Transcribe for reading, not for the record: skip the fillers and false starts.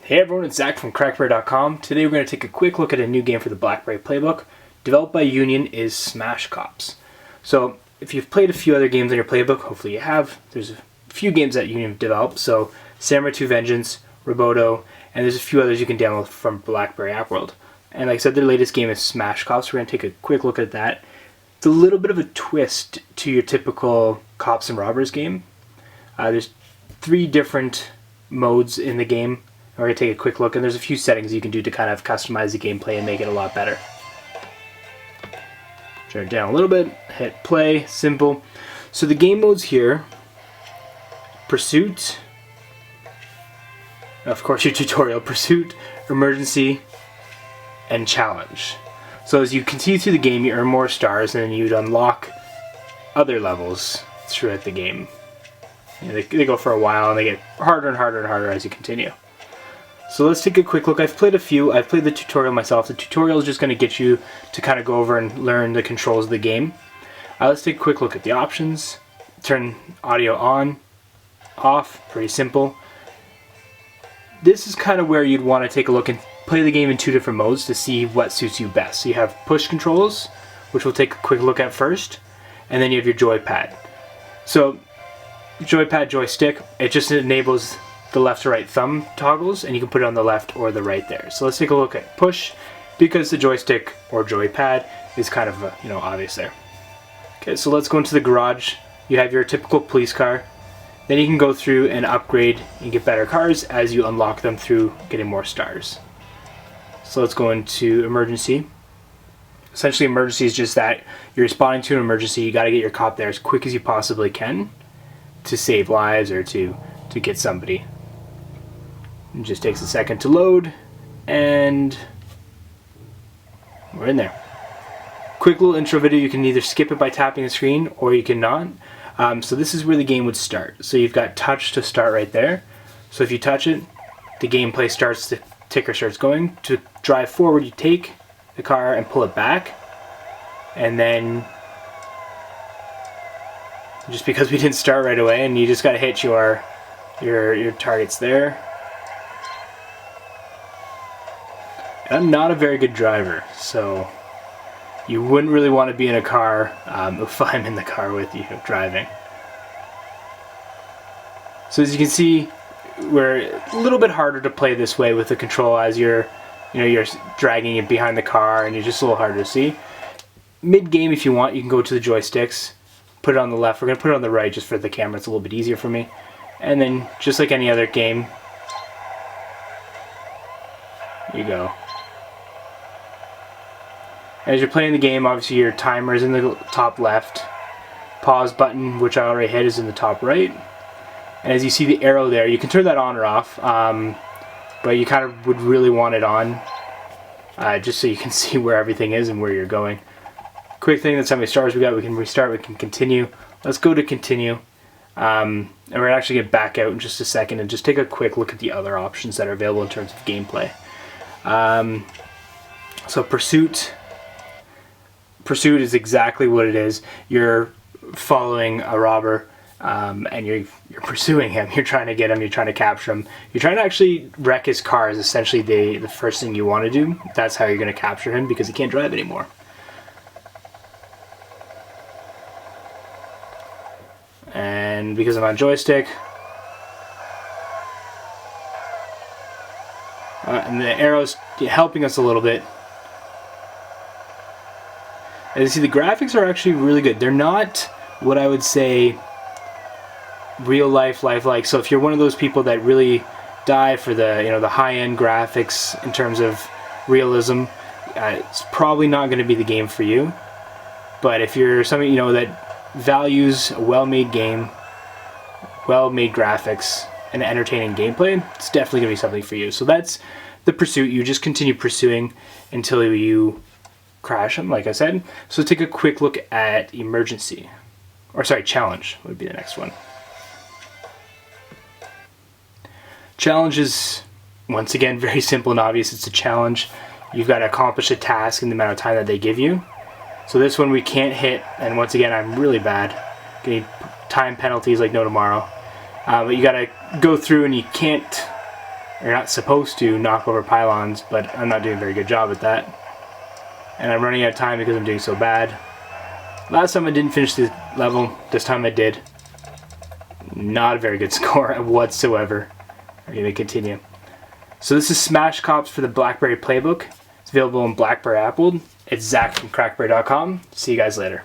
Hey everyone, it's Zach from CrackBerry.com. Today we're going to take a quick look at a new game for the BlackBerry PlayBook. Developed by Union is Smash Cops. So if you've played a few other games on your playbook, hopefully you have, there's a few games that Union developed. So Samurai 2 Vengeance, Roboto, and there's a few others you can download from BlackBerry App World. And like I said, their latest game is Smash Cops. We're going to take a quick look at that. It's a little bit of a twist to your typical cops and robbers game. There's 3 different modes in the game. We're going to take a quick look, and there's a few settings you can do to kind of customize the gameplay and make it a lot better. Turn it down a little bit, hit play, simple. So the game modes here, Pursuit, of course your tutorial, Pursuit, Emergency, and Challenge. So as you continue through the game, you earn more stars, and then you'd unlock other levels throughout the game. You know, they go for a while, and they get harder and harder and harder as you continue. So let's take a quick look. I've played a few. I've played the tutorial myself. The tutorial is just going to get you to kind of go over and learn the controls of the game. Let's take a quick look at the options. Turn audio on, off, pretty simple. This is kind of where you'd want to take a look and play the game in 2 different modes to see what suits you best. So you have push controls, which we'll take a quick look at first, and then you have your joypad. So joypad, joystick, it just enables the left to right thumb toggles, and you can put it on the left or the right there. So let's take a look at push, because the joystick or joypad is kind of obvious there. Okay, so let's go into the garage. You have your typical police car. Then you can go through and upgrade and get better cars as you unlock them through getting more stars. So let's go into emergency. Essentially, emergency is just that you're responding to an emergency. You got to get your cop there as quick as you possibly can to save lives or to get somebody. It just takes a second to load, and we're in there. Quick little intro video. You can either skip it by tapping the screen, or you can not. So this is where the game would start. So you've got touch to start right there. So if you touch it, the gameplay starts, the ticker starts going. To drive forward, you take the car and pull it back, and then just because we didn't start right away, and you just got to hit your targets there. I'm not a very good driver, so you wouldn't really want to be in a car if I'm in the car with you driving. So as you can see, we're a little bit harder to play this way with the control as you're dragging it behind the car, and you're just a little harder to see. Mid-game, if you want, you can go to the joysticks, put it on the left. We're going to put it on the right just for the camera. It's a little bit easier for me. And then, just like any other game, you go. As you're playing the game, obviously your timer is in the top left. Pause button, which I already hit, is in the top right. And as you see the arrow there, you can turn that on or off, but you kind of would really want it on, just so you can see where everything is and where you're going. Quick thing, that's how many stars we got. We can restart, we can continue. Let's go to continue. And we're actually going to back out in just a second and just take a quick look at the other options that are available in terms of gameplay. So Pursuit is exactly what it is. You're following a robber, and you're pursuing him. You're trying to get him, you're trying to capture him. You're trying to actually wreck his car is essentially the first thing you want to do. That's how you're going to capture him, because he can't drive anymore. And because I'm on joystick, and the arrow's helping us a little bit. As you see, the graphics are actually really good. They're not what I would say real life-like. So if you're one of those people that really die for the the high-end graphics in terms of realism, it's probably not going to be the game for you. But if you're somebody that values a well-made game, well-made graphics, and entertaining gameplay, it's definitely going to be something for you. So that's the Pursuit. You just continue pursuing until you crash them, like I said. So take a quick look at Emergency. Or sorry, Challenge would be the next one. Challenge is, once again, very simple and obvious. It's a challenge. You've got to accomplish a task in the amount of time that they give you. So this one we can't hit, and once again, I'm really bad. Getting time penalties like no tomorrow. But you gotta go through, and you can't You're not supposed to knock over pylons, but I'm not doing a very good job at that. And I'm running out of time because I'm doing so bad. Last time I didn't finish the level, this time I did. Not a very good score whatsoever. I'm going to continue. So this is Smash Cops for the BlackBerry PlayBook. It's available in BlackBerry Apple. It's Zach from CrackBerry.com. See you guys later.